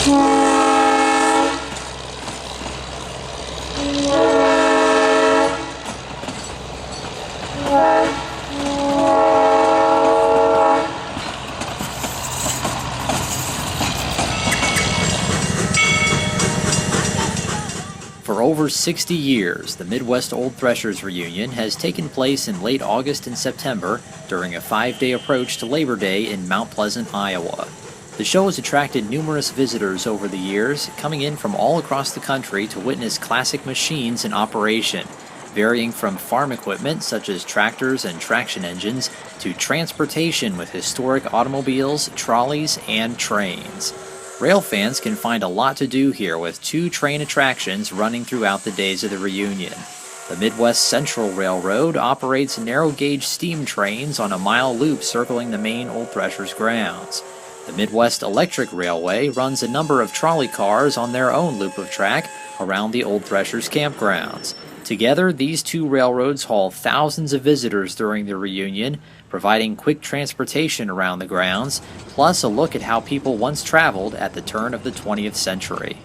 For over 60 years, the Midwest Old Threshers reunion has taken place in late August and September during a 5-day approach to Labor Day in Mount Pleasant, Iowa. The show has attracted numerous visitors over the years, coming in from all across the country to witness classic machines in operation, varying from farm equipment such as tractors and traction engines to transportation with historic automobiles, trolleys, and trains. Rail fans can find a lot to do here with 2 train attractions running throughout the days of the reunion. The Midwest Central Railroad operates narrow-gauge steam trains on a mile loop circling the main Old Threshers grounds. The Midwest Electric Railway runs a number of trolley cars on their own loop of track around the Old Threshers campgrounds. Together, these 2 railroads haul thousands of visitors during the reunion, providing quick transportation around the grounds, plus a look at how people once traveled at the turn of the 20th century.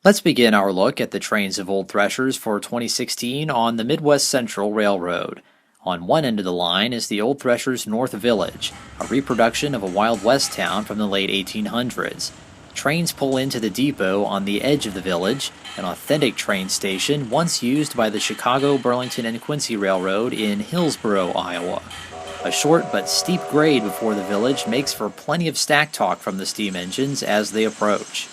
Let's begin our look at the trains of Old Threshers for 2016 on the Midwest Central Railroad. On one end of the line is the Old Threshers North Village, a reproduction of a Wild West town from the late 1800s. Trains pull into the depot on the edge of the village, an authentic train station once used by the Chicago, Burlington, and Quincy Railroad in Hillsboro, Iowa. A short but steep grade before the village makes for plenty of stack talk from the steam engines as they approach.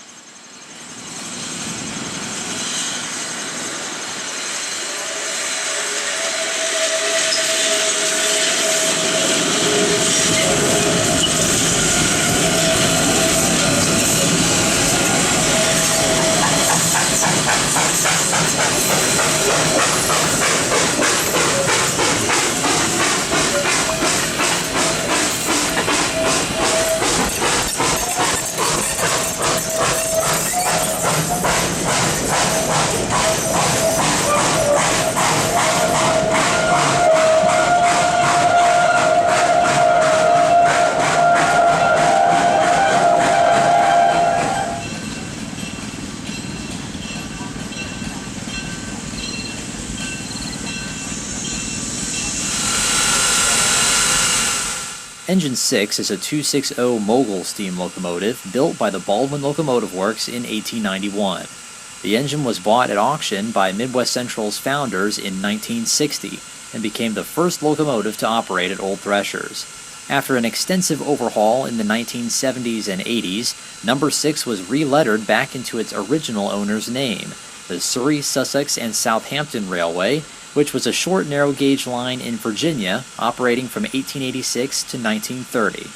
Engine 6 is a 260 Mogul steam locomotive built by the Baldwin Locomotive Works in 1891. The engine was bought at auction by Midwest Central's founders in 1960 and became the first locomotive to operate at Old Threshers. After an extensive overhaul in the 1970s and 80s, Number 6 was re-lettered back into its original owner's name, the Surrey, Sussex, and Southampton Railway, which was a short narrow-gauge line in Virginia operating from 1886 to 1930.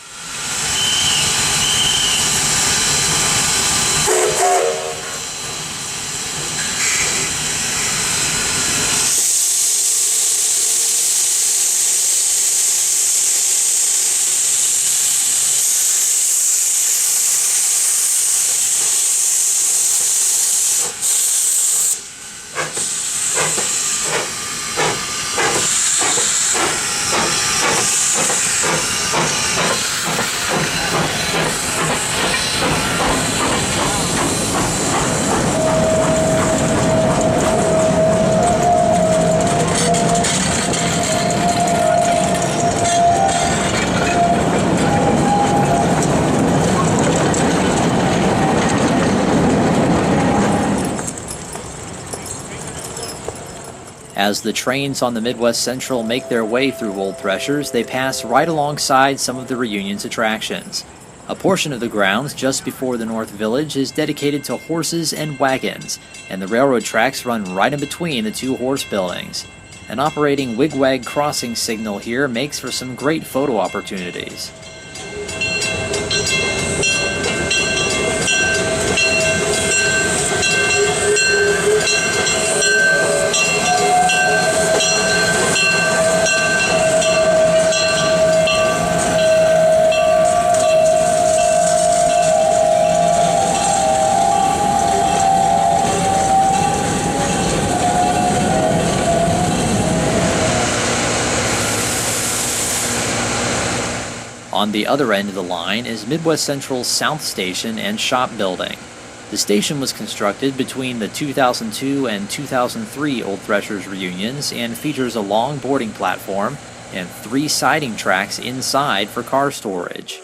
As the trains on the Midwest Central make their way through Old Threshers, they pass right alongside some of the reunion's attractions. A portion of the grounds just before the North Village is dedicated to horses and wagons, and the railroad tracks run right in between the 2 horse buildings. An operating wigwag crossing signal here makes for some great photo opportunities. On the other end of the line is Midwest Central's South Station and Shop Building. The station was constructed between the 2002 and 2003 Old Threshers reunions and features a long boarding platform and 3 siding tracks inside for car storage.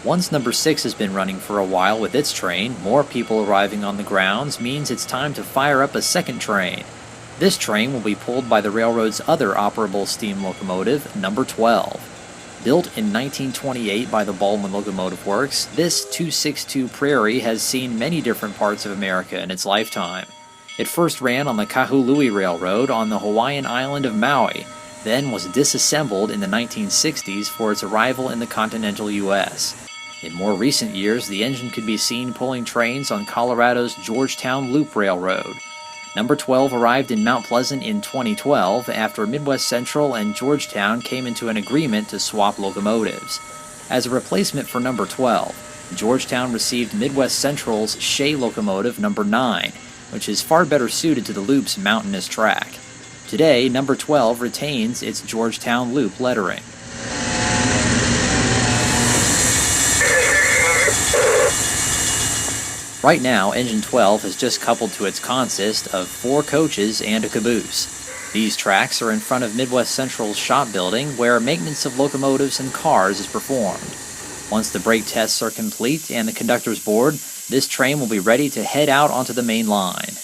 Once number 6 has been running for a while with its train, more people arriving on the grounds means it's time to fire up a second train. This train will be pulled by the railroad's other operable steam locomotive, number 12. Built in 1928 by the Baldwin Locomotive Works, this 262 Prairie has seen many different parts of America in its lifetime. It first ran on the Kahului Railroad on the Hawaiian island of Maui, then was disassembled in the 1960s for its arrival in the continental U.S. In more recent years, the engine could be seen pulling trains on Colorado's Georgetown Loop Railroad. Number 12 arrived in Mount Pleasant in 2012 after Midwest Central and Georgetown came into an agreement to swap locomotives. As a replacement for number 12, Georgetown received Midwest Central's Shea locomotive number 9, which is far better suited to the Loop's mountainous track. Today, number 12 retains its Georgetown Loop lettering. Right now, Engine 12 has just coupled to its consist of 4 coaches and a caboose. These tracks are in front of Midwest Central's shop building where maintenance of locomotives and cars is performed. Once the brake tests are complete and the conductor's board, this train will be ready to head out onto the main line.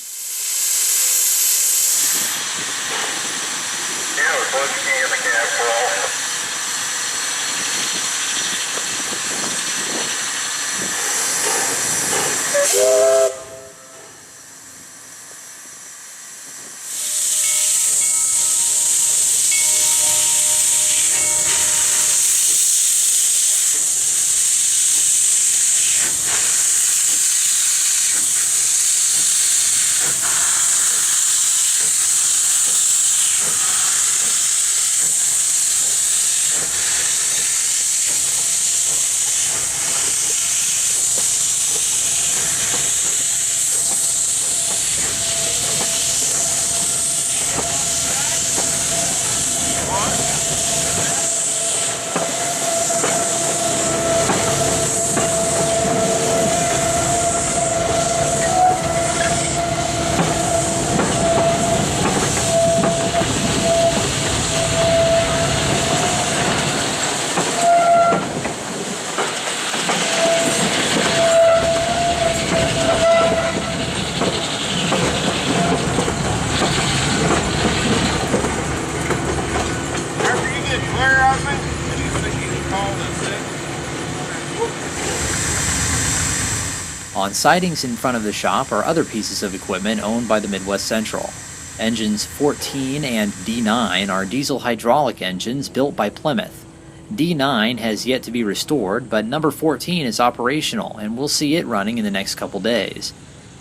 On sidings in front of the shop are other pieces of equipment owned by the Midwest Central. Engines 14 and D9 are diesel hydraulic engines built by Plymouth. D9 has yet to be restored, but number 14 is operational and we'll see it running in the next couple days.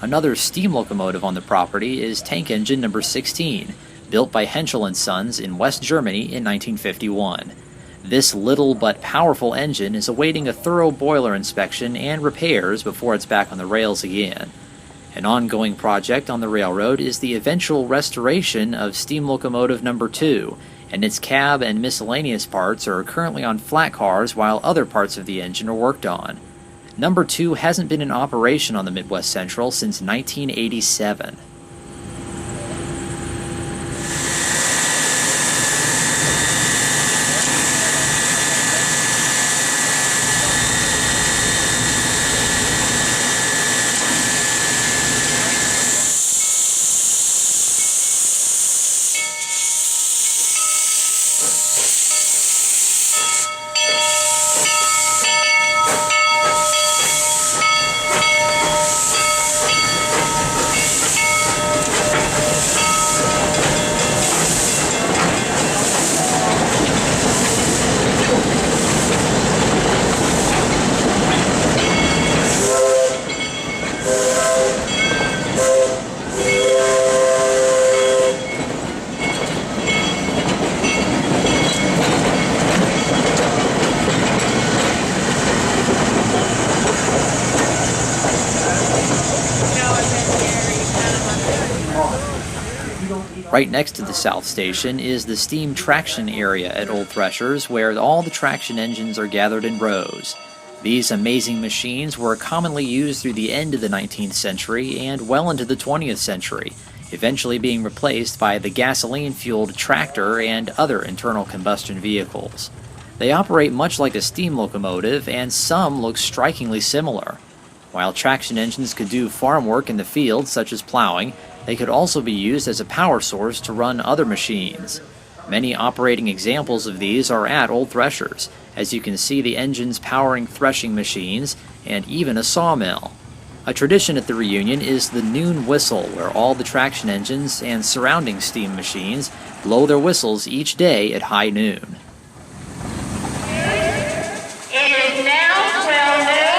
Another steam locomotive on the property is tank engine number 16, built by Henschel & Sons in West Germany in 1951. This little but powerful engine is awaiting a thorough boiler inspection and repairs before it's back on the rails again. An ongoing project on the railroad is the eventual restoration of steam locomotive number 2, and its cab and miscellaneous parts are currently on flat cars while other parts of the engine are worked on. Number 2 hasn't been in operation on the Midwest Central since 1987. Right next to the South Station is the steam traction area at Old Threshers, where all the traction engines are gathered in rows. These amazing machines were commonly used through the end of the 19th century and well into the 20th century, eventually being replaced by the gasoline-fueled tractor and other internal combustion vehicles. They operate much like a steam locomotive, and some look strikingly similar. While traction engines could do farm work in the field, such as plowing, they could also be used as a power source to run other machines. Many operating examples of these are at Old Threshers, as you can see the engines powering threshing machines and even a sawmill. A tradition at the reunion is the noon whistle, where all the traction engines and surrounding steam machines blow their whistles each day at high noon. It is now 12 noon.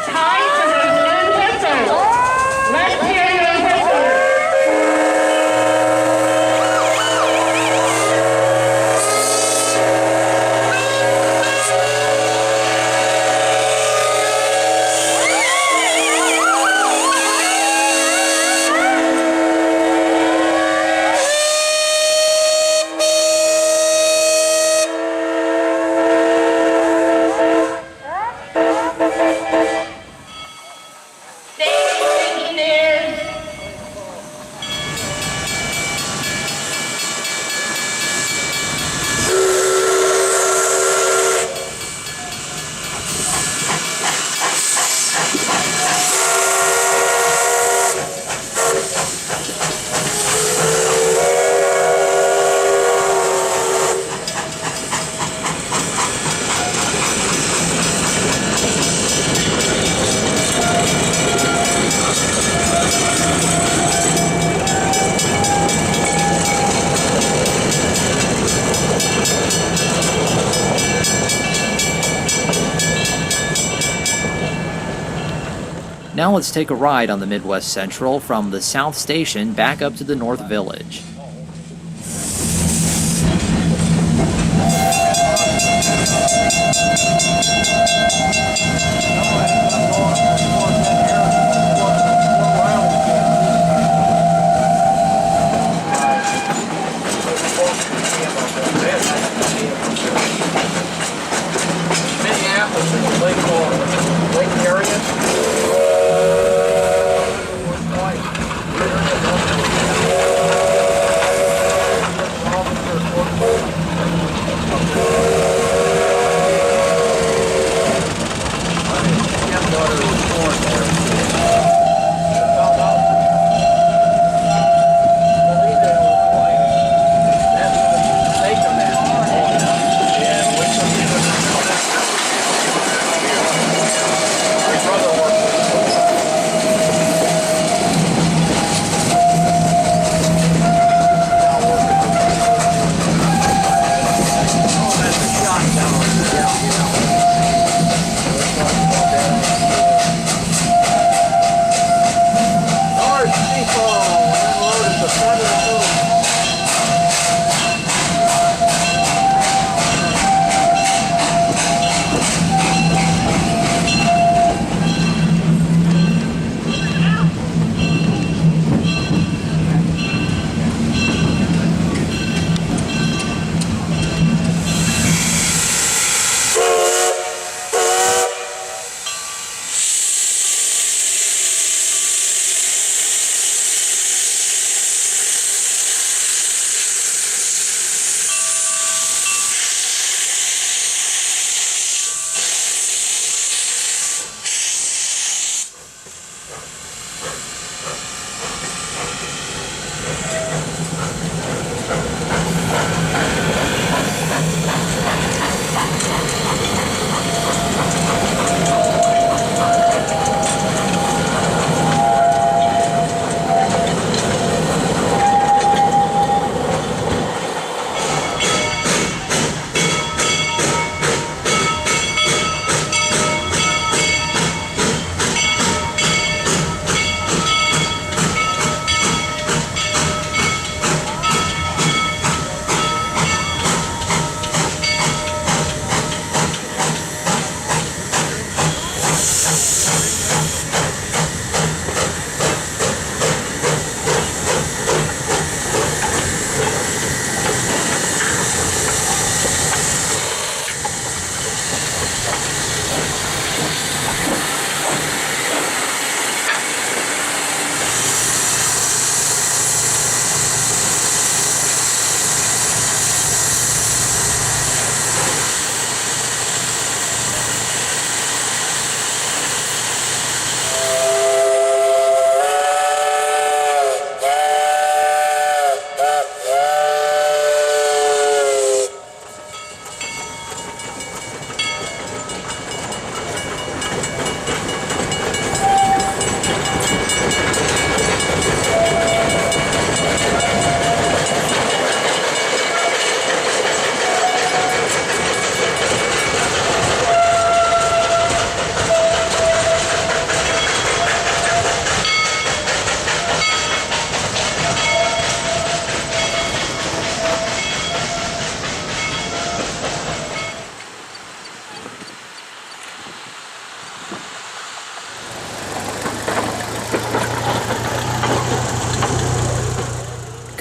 Time for the noon whistle. Let's hear your whistle. Now let's take a ride on the Midwest Central from the South Station back up to the North Village.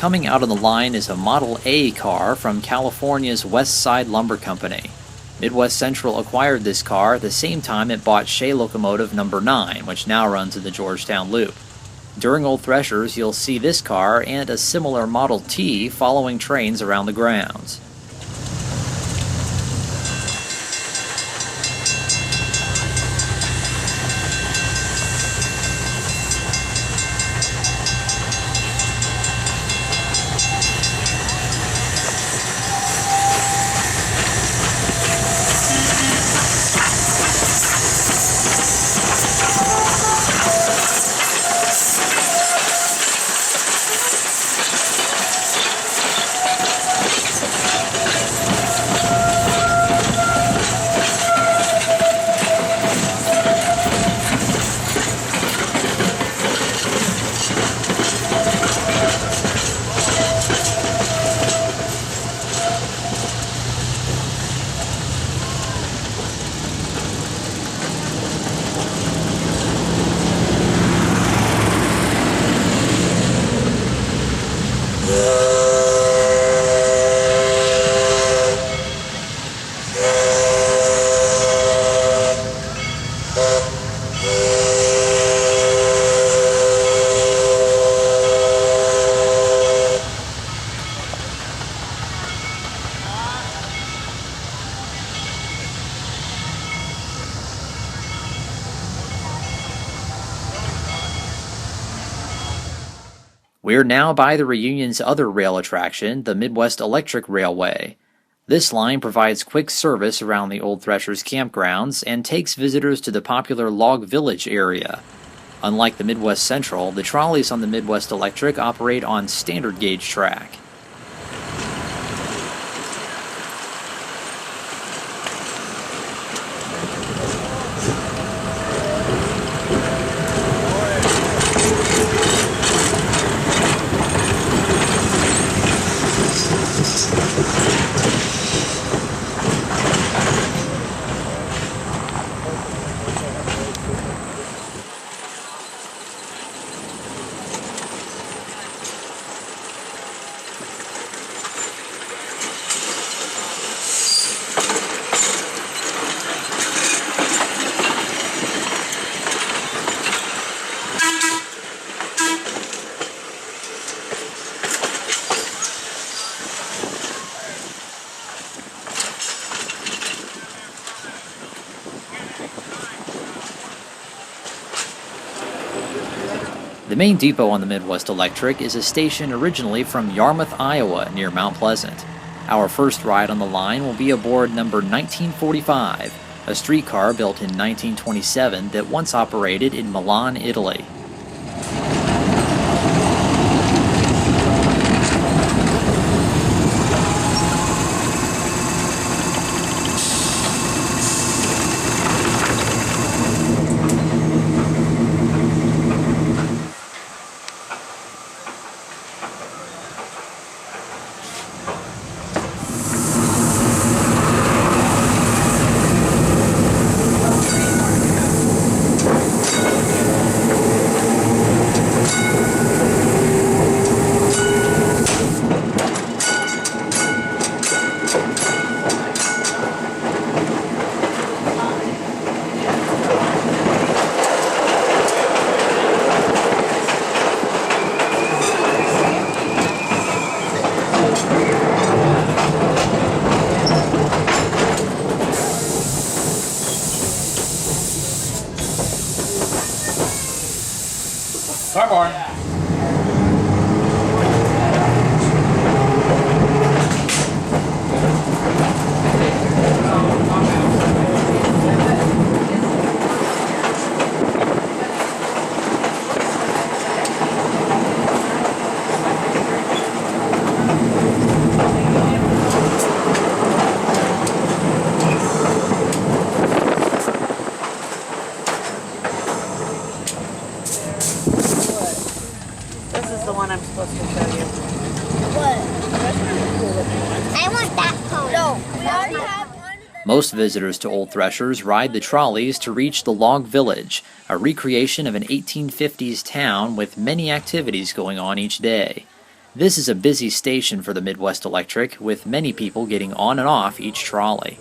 coming out on the line is a Model A car from California's West Side Lumber Company. Midwest Central acquired this car at the same time it bought Shea Locomotive number 9, which now runs in the Georgetown Loop. During Old Threshers, you'll see this car and a similar Model T following trains around the grounds. We're now by the reunion's other rail attraction, the Midwest Electric Railway. This line provides quick service around the Old Threshers campgrounds and takes visitors to the popular Log Village area. Unlike the Midwest Central, the trolleys on the Midwest Electric operate on standard gauge track. The main depot on the Midwest Electric is a station originally from Yarmouth, Iowa, near Mount Pleasant. Our first ride on the line will be aboard number 1945, a streetcar built in 1927 that once operated in Milan, Italy. Starboard. This is the one I'm supposed to show you. What? I want that cone. No, we already have one. Most visitors to Old Threshers ride the trolleys to reach the Log Village, a recreation of an 1850s town with many activities going on each day. This is a busy station for the Midwest Electric, with many people getting on and off each trolley.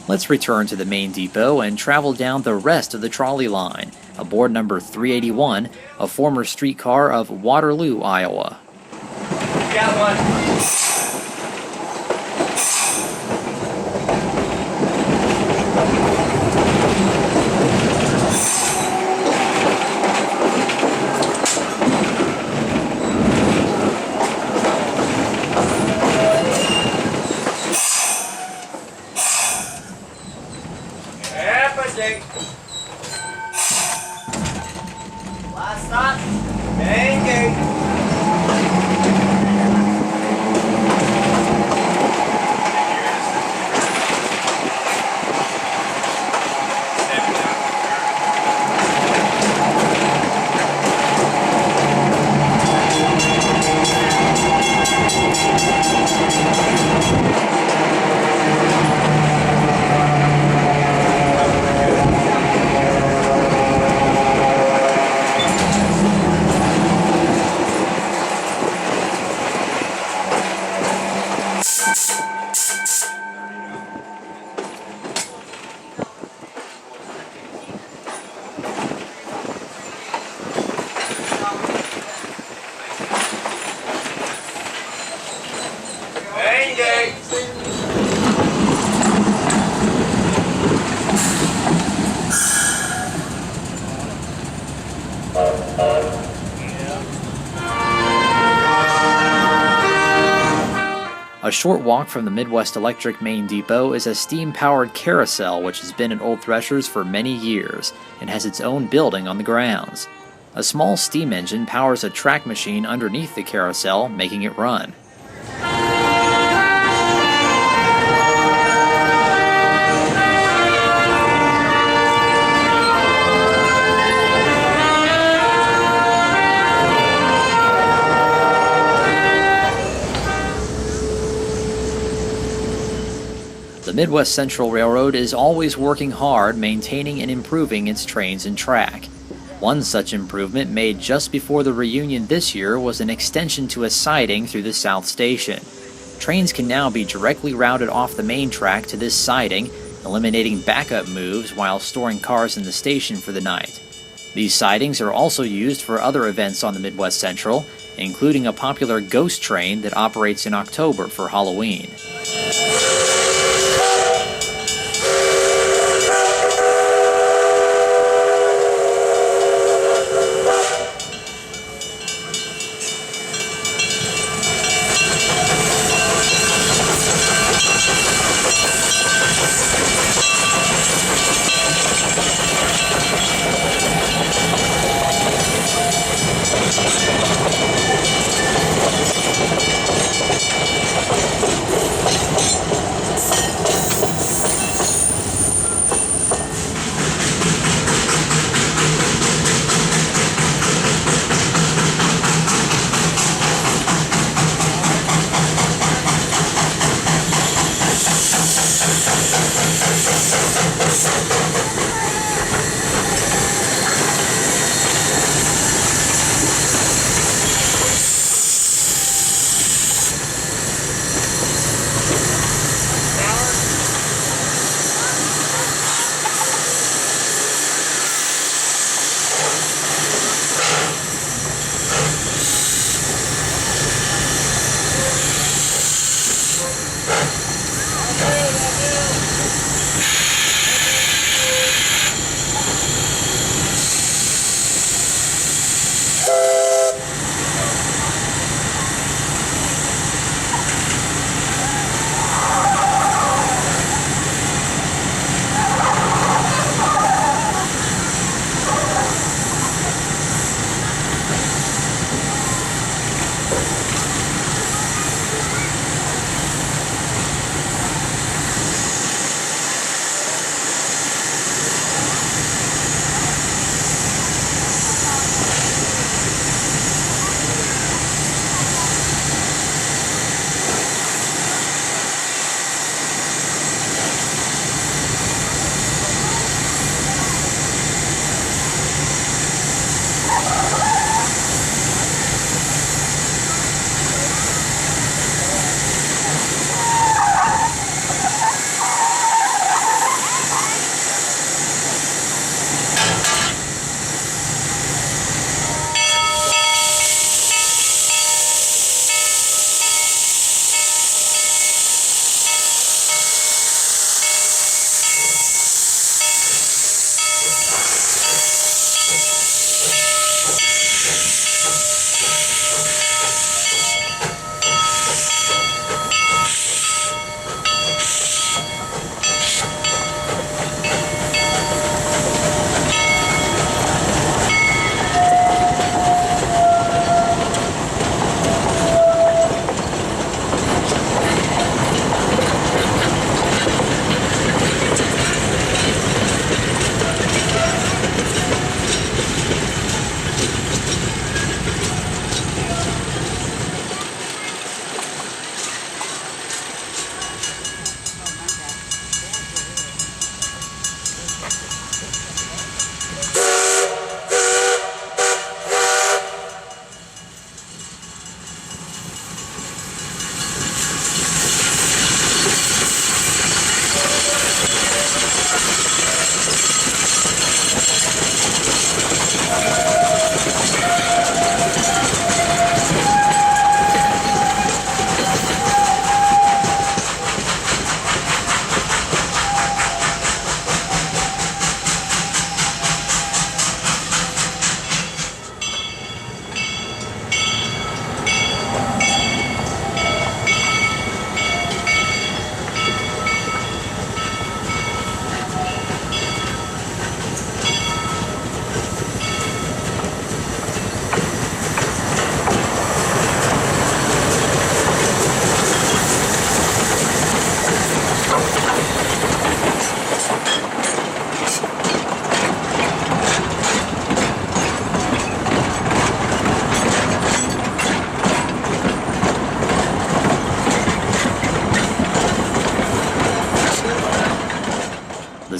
Let's return to the main depot and travel down the rest of the trolley line, aboard number 381, a former streetcar of Waterloo, Iowa. Got one. Last stop, main gate. Main gate. A short walk from the Midwest Electric main depot is a steam-powered Carousel which has been at Old Threshers for many years and has its own building on the grounds. A small steam engine powers a track machine underneath the Carousel, making it run. The Midwest Central Railroad is always working hard maintaining and improving its trains and track. One such improvement made just before the reunion this year was an extension to a siding through the South Station. Trains can now be directly routed off the main track to this siding, eliminating backup moves while storing cars in the station for the night. These sidings are also used for other events on the Midwest Central, including a popular ghost train that operates in October for Halloween.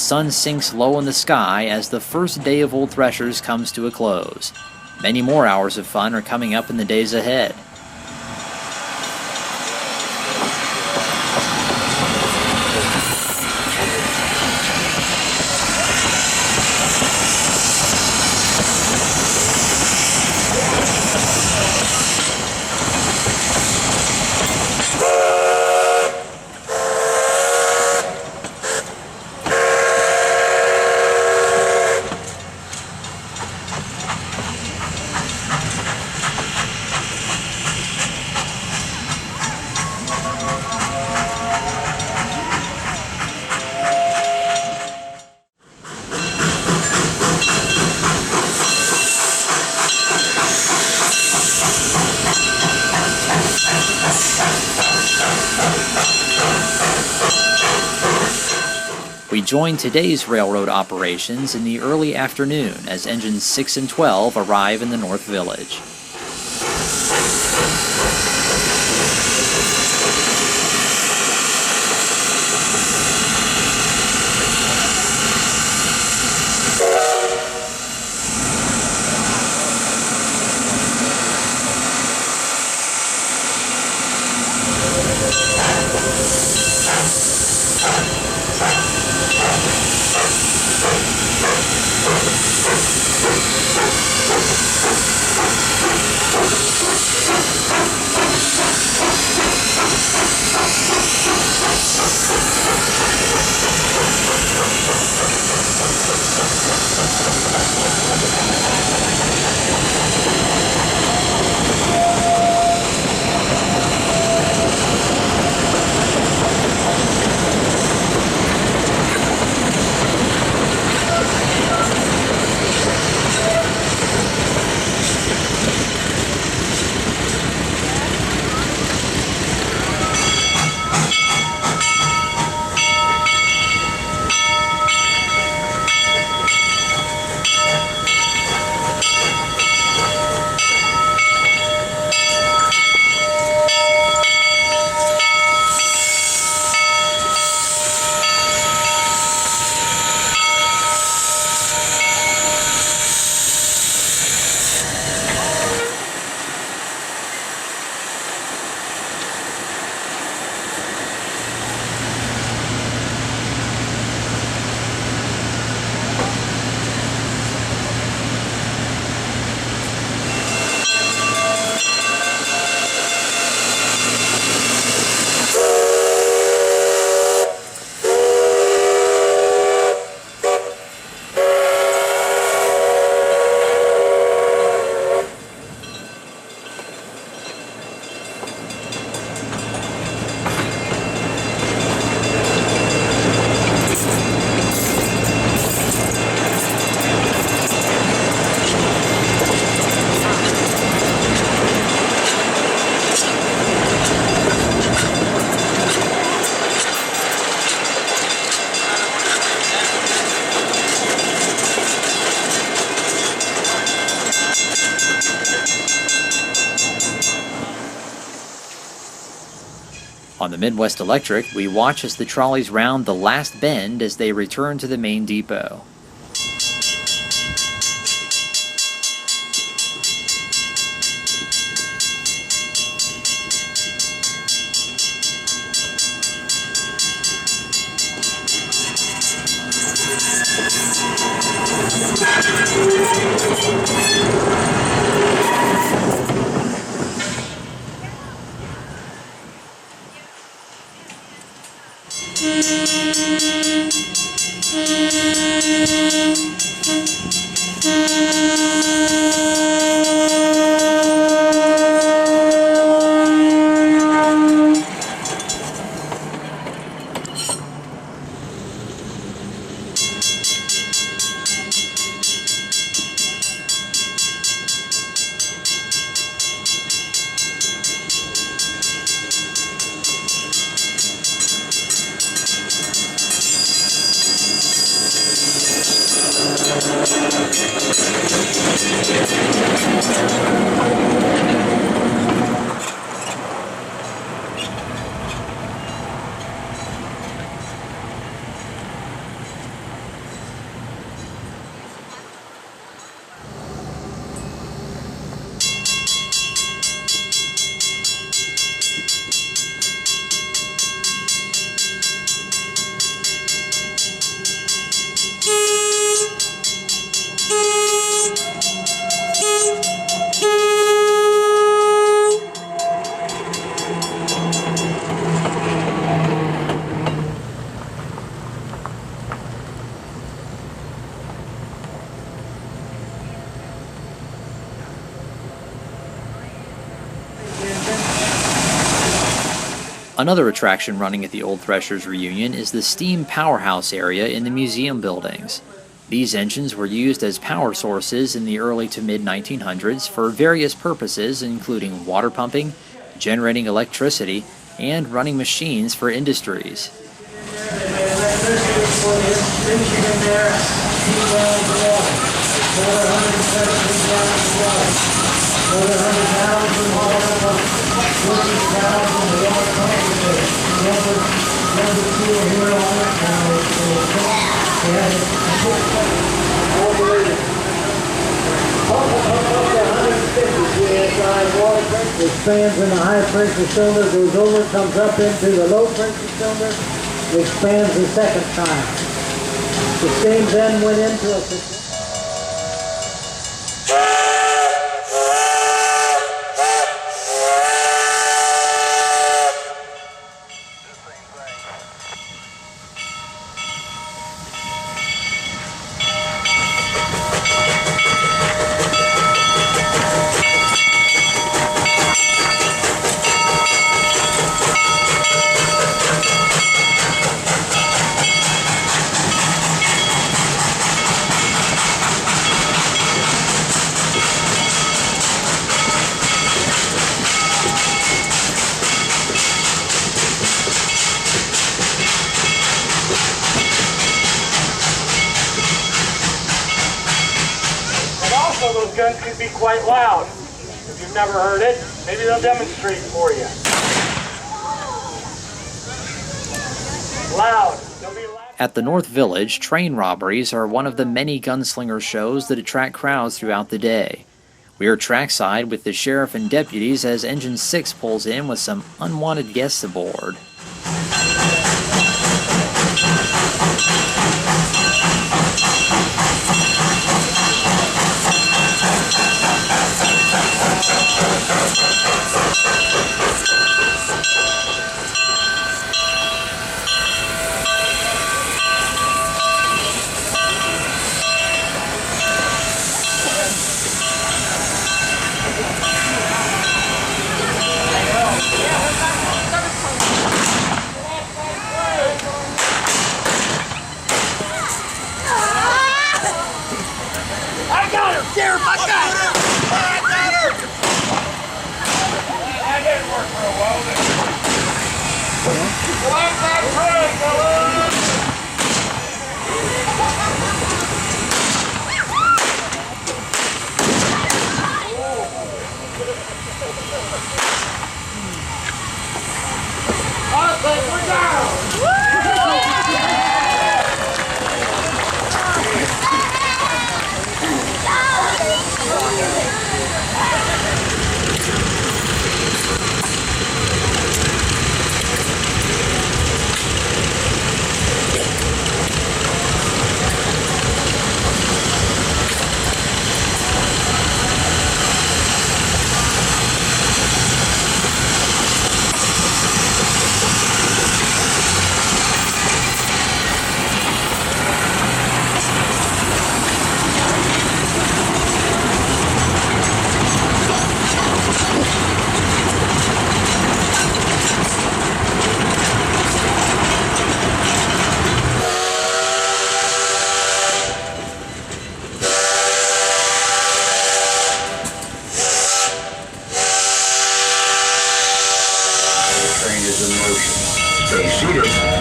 sun sinks low in the sky as the first day of Old Threshers comes to a close. Many more hours of fun are coming up in the days ahead. We join today's railroad operations in the early afternoon as engines 6 and 12 arrive in the North Village. On the Midwest Electric, we watch as the trolleys round the last bend as they return to the main depot. Another attraction running at the Old Threshers reunion is the Steam Powerhouse area in the museum buildings. These engines were used as power sources in the early to mid-1900s for various purposes, including water pumping, generating electricity, and running machines for industries. Expands in the high pressure cylinder, goes over, comes up into the low pressure cylinder, expands the second time. The steam then went into a... Those guns can be quite loud. If you've never heard it, maybe they'll demonstrate for you. Loud. They'll be loud. At the North Village, train robberies are one of the many gunslinger shows that attract crowds throughout the day. We are trackside with the sheriff and deputies as Engine 6 pulls in with some unwanted guests aboard.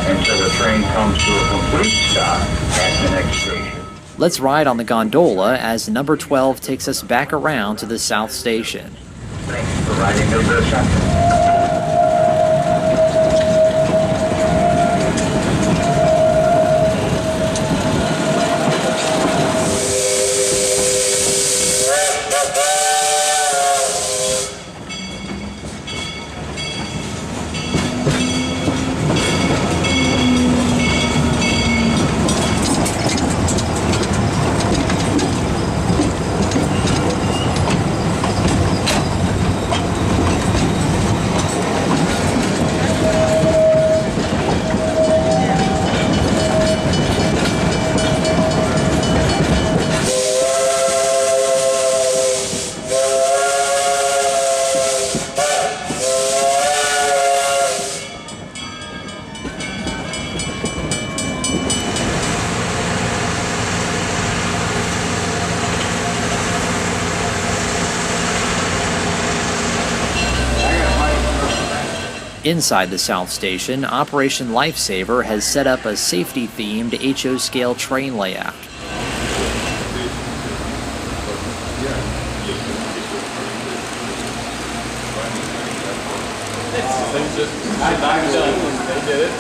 Until the train comes to a complete stop at the next station. Let's ride on the gondola as number 12 takes us back around to the South Station. Thanks for riding number 7. Inside the South Station, Operation Lifesaver has set up a safety-themed HO-scale train layout. They did it.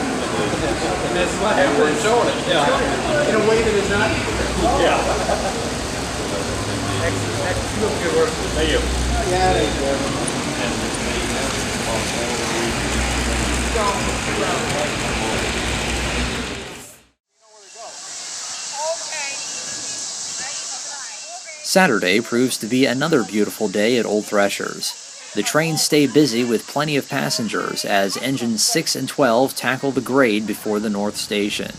And that's why everyone's showing it. Yeah. In a way that is not. Yeah. Excellent. Good work. Thank you. Yeah, thank you. Saturday proves to be another beautiful day at Old Threshers. The trains stay busy with plenty of passengers as engines 6 and 12 tackle the grade before the North Station.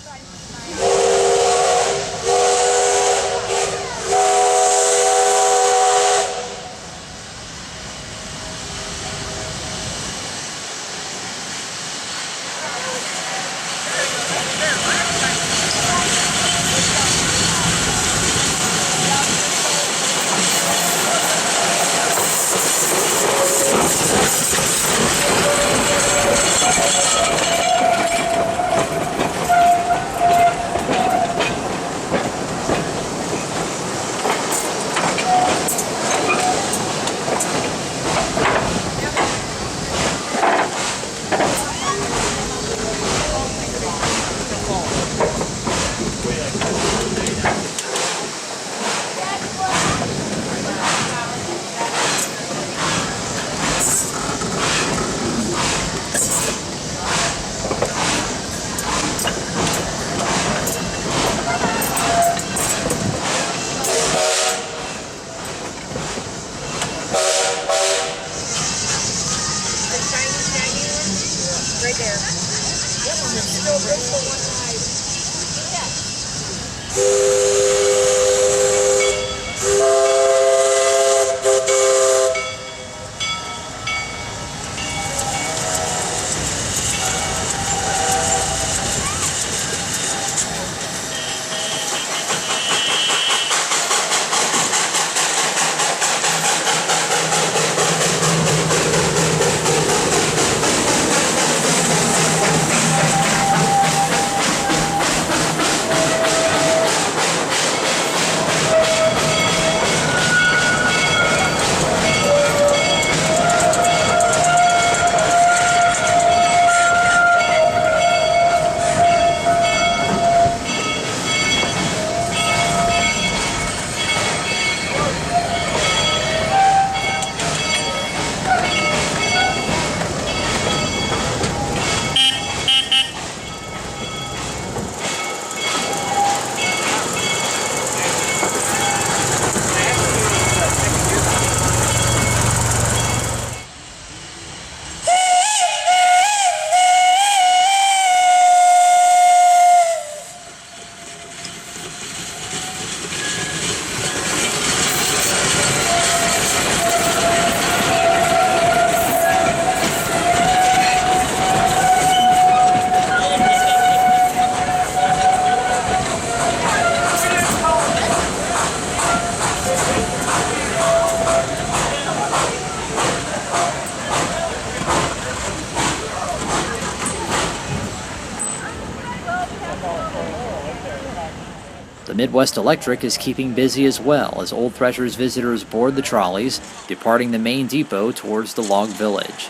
The Midwest Electric is keeping busy as well as Old Threshers visitors board the trolleys, departing the main depot towards the log village.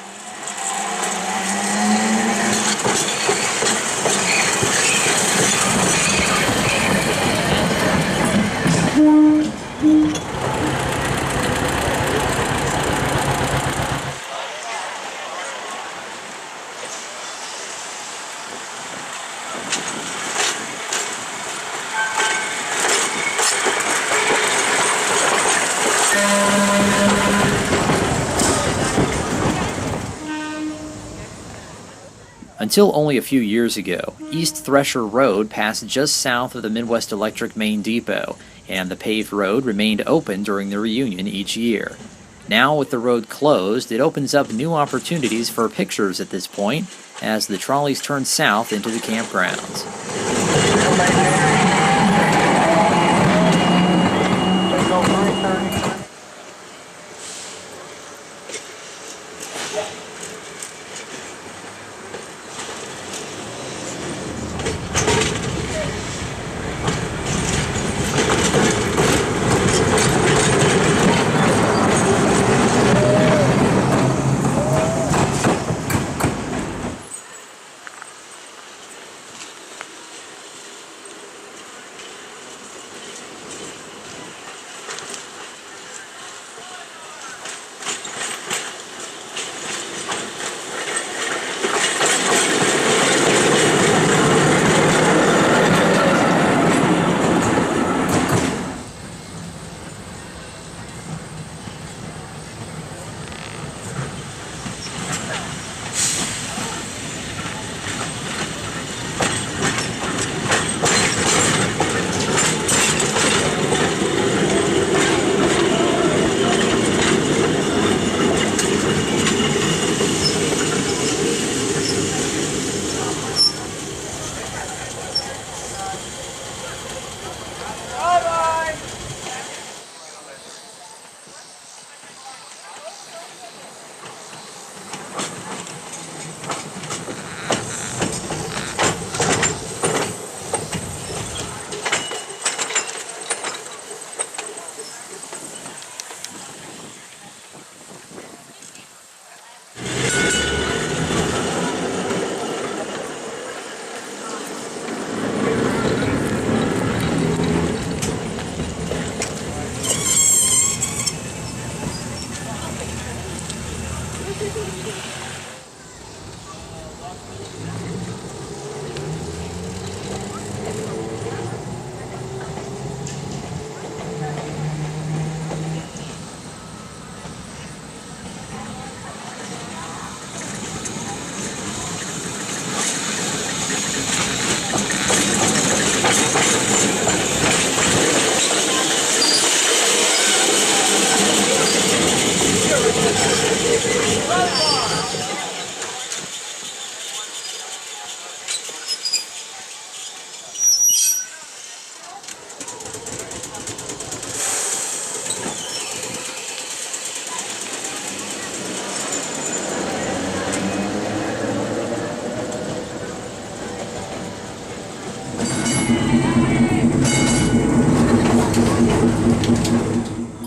Until only a few years ago, East Thresher Road passed just south of the Midwest Electric main depot, and the paved road remained open during the reunion each year. Now, with the road closed, it opens up new opportunities for pictures at this point as the trolleys turn south into the campgrounds.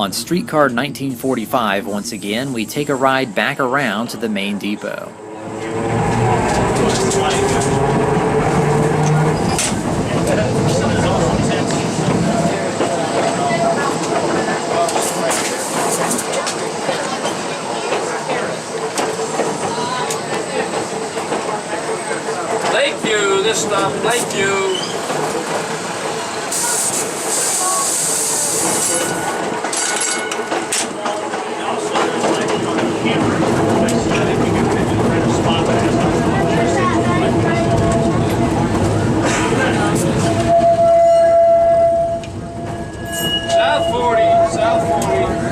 On streetcar 1945, once again, we take a ride back around to the main depot. Lakeview, this stop, Lakeview. South 40, South 40.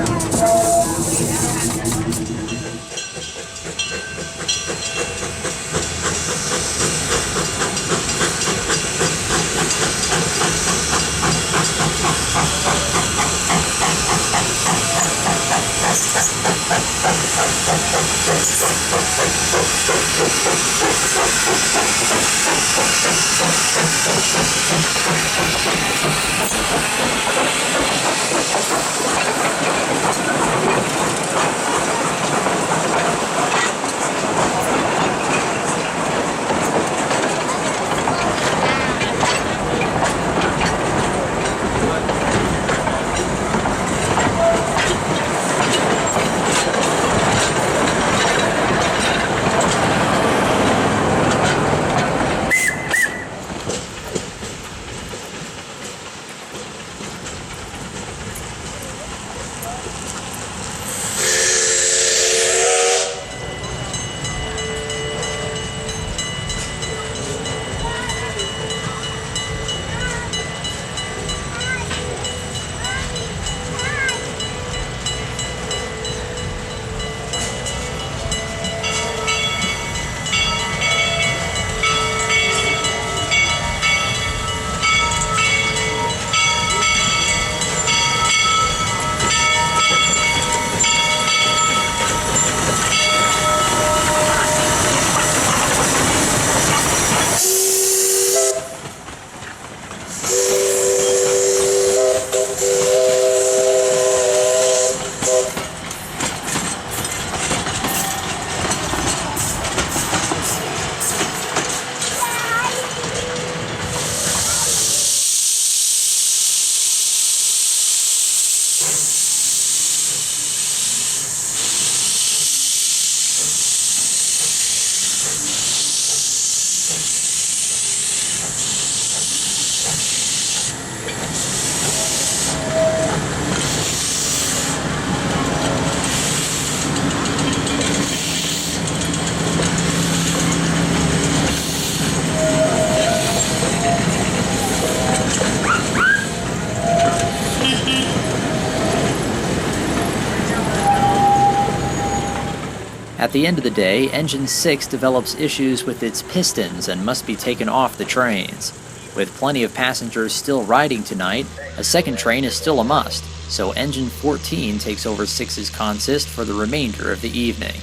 At the end of the day, Engine 6 develops issues with its pistons and must be taken off the trains. With plenty of passengers still riding tonight, a second train is still a must, so Engine 14 takes over 6's consist for the remainder of the evening.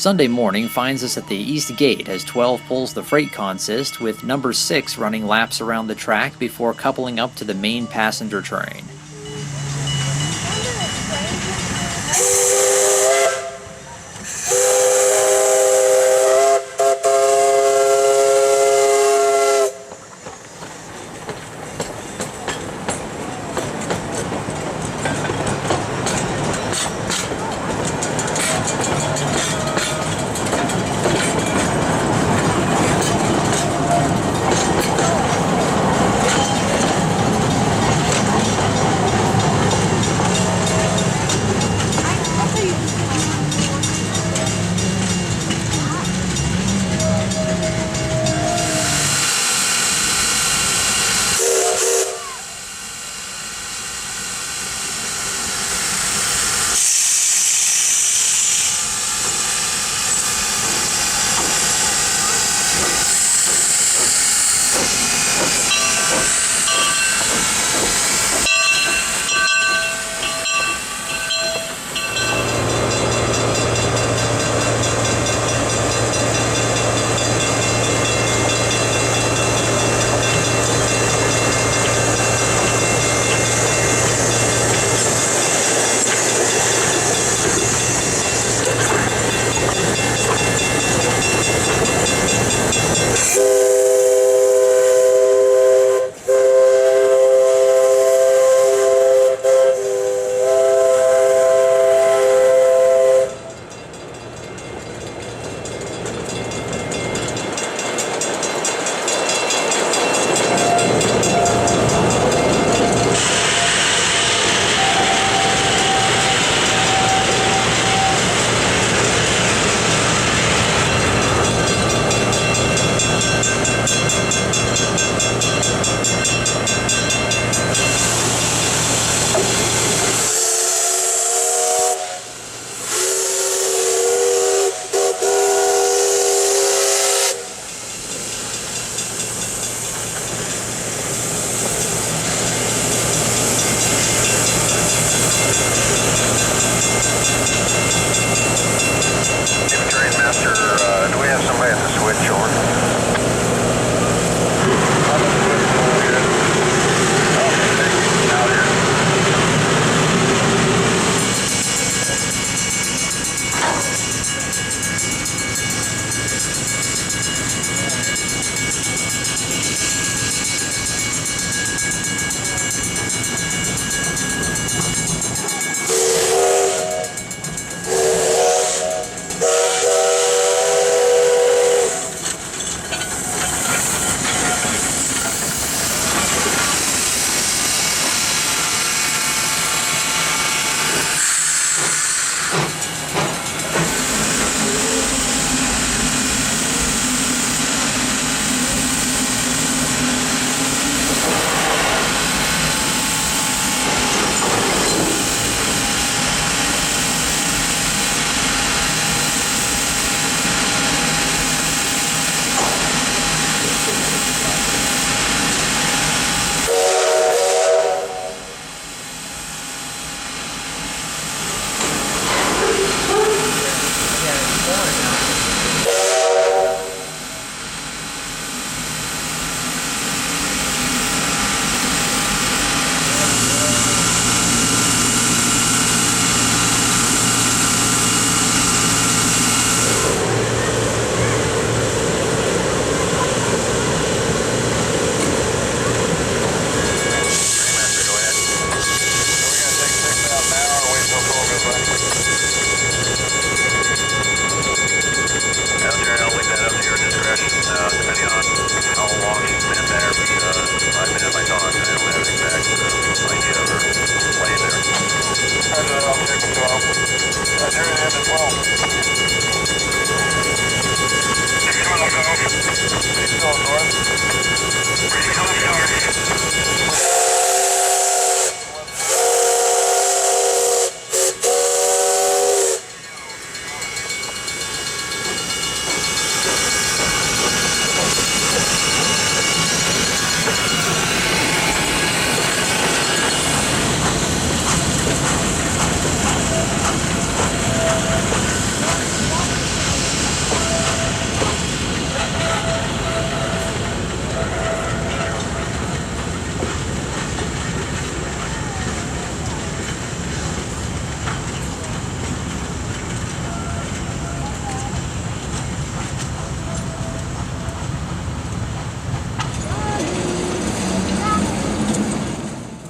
Sunday morning finds us at the East Gate as 12 pulls the freight consist, with number 6 running laps around the track before coupling up to the main passenger train.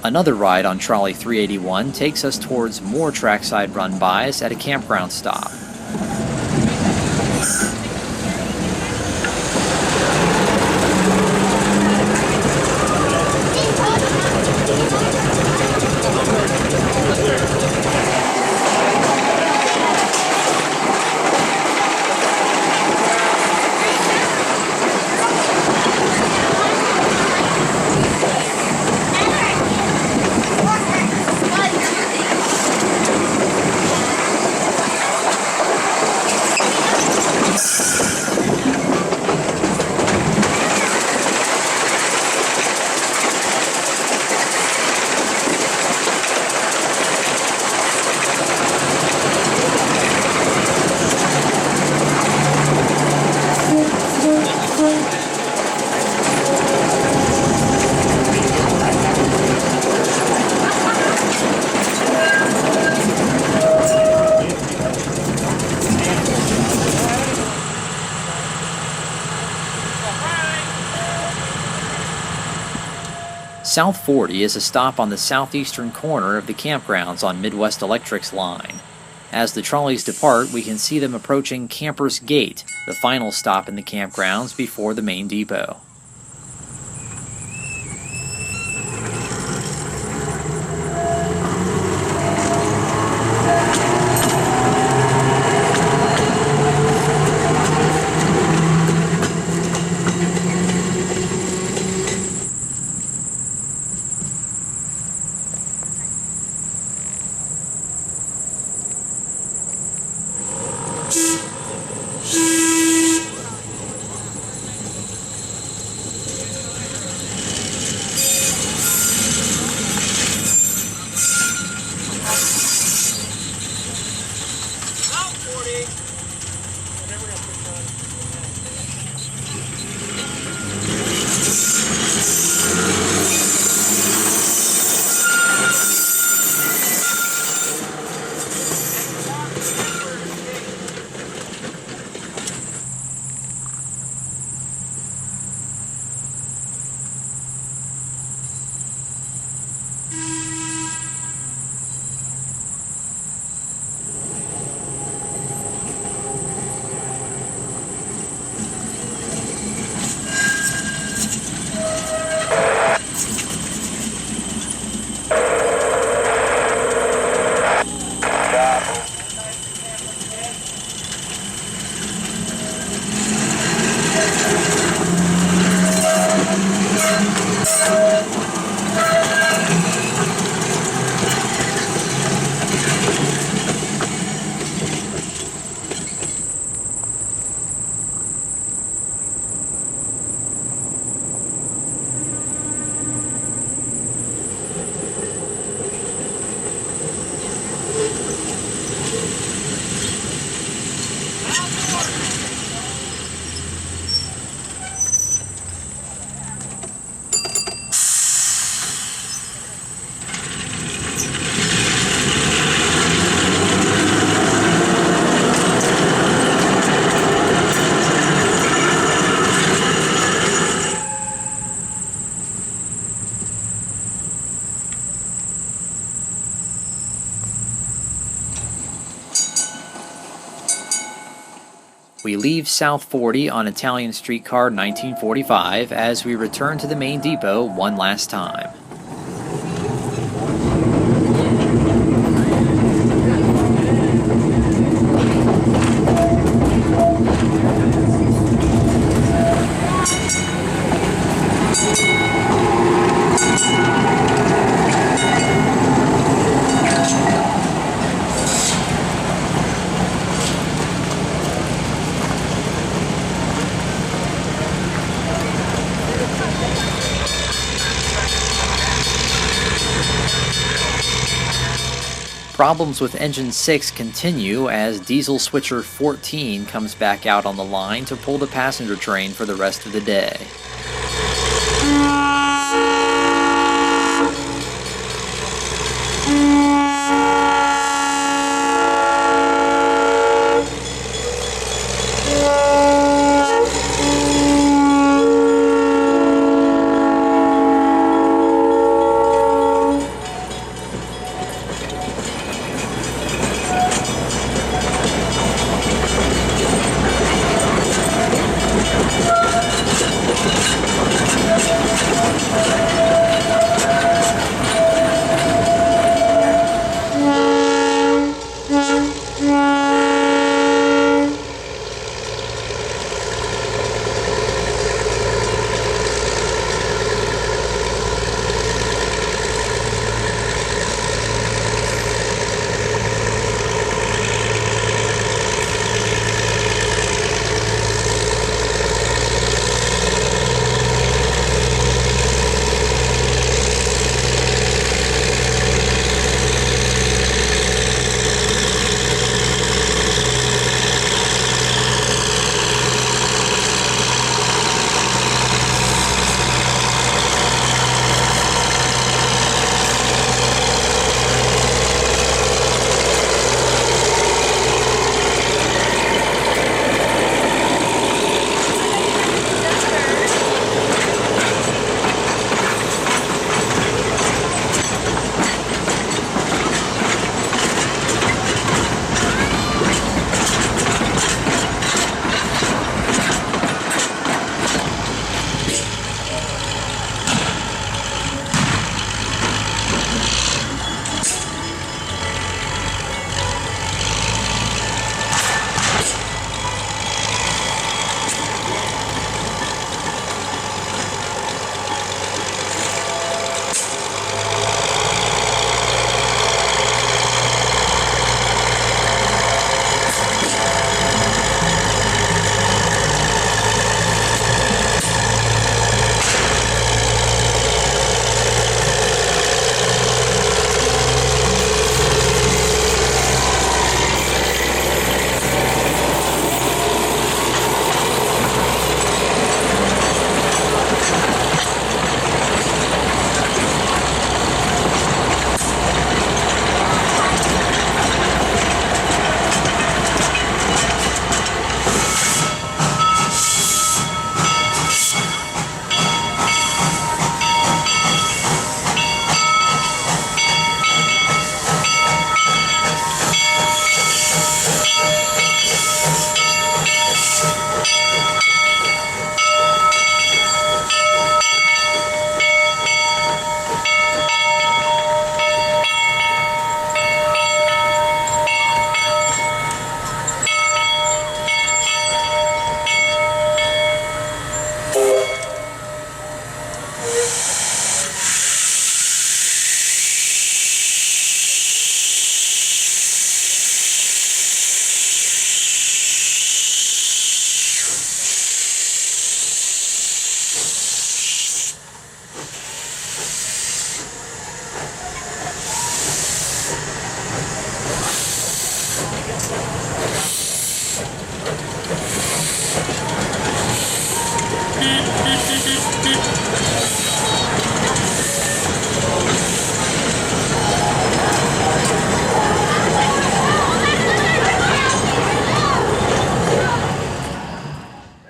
Another ride on Trolley 381 takes us towards more trackside run-bys at a campground stop. South 40 is a stop on the southeastern corner of the campgrounds on Midwest Electric's line. As the trolleys depart, we can see them approaching Camper's Gate, the final stop in the campgrounds before the main depot. We leave South 40 on Italian Streetcar 1945 as we return to the main depot one last time. Problems with engine 6 continue as diesel switcher 14 comes back out on the line to pull the passenger train for the rest of the day.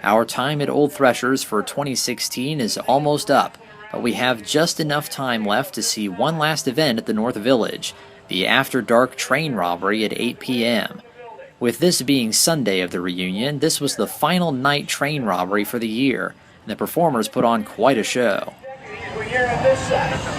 Our time at Old Threshers for 2016 is almost up, but we have just enough time left to see one last event at the North Village, the After Dark train robbery at 8 p.m. With this being Sunday of the reunion, this was the final night train robbery for the year, and the performers put on quite a show. We're here on this side.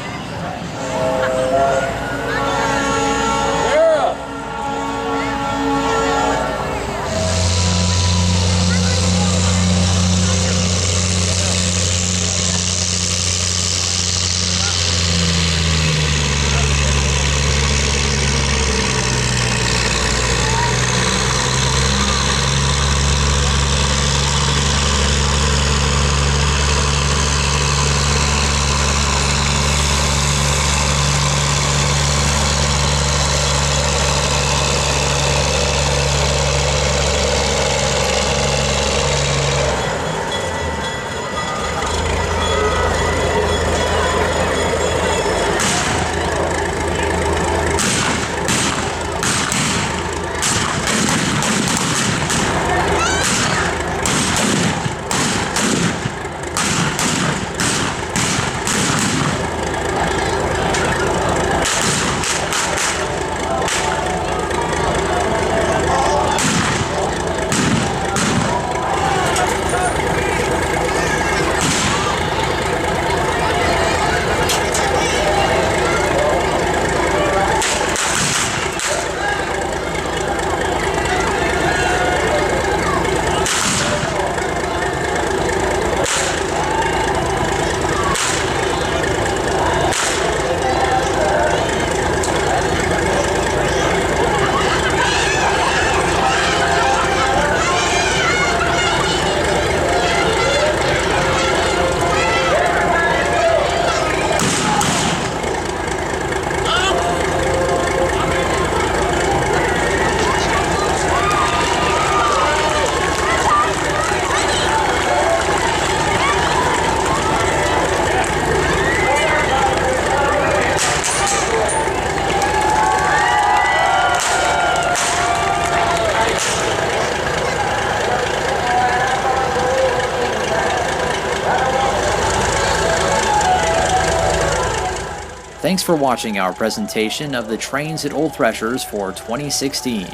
Thanks for watching our presentation of the trains at Old Threshers for 2016.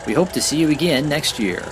We hope to see you again next year.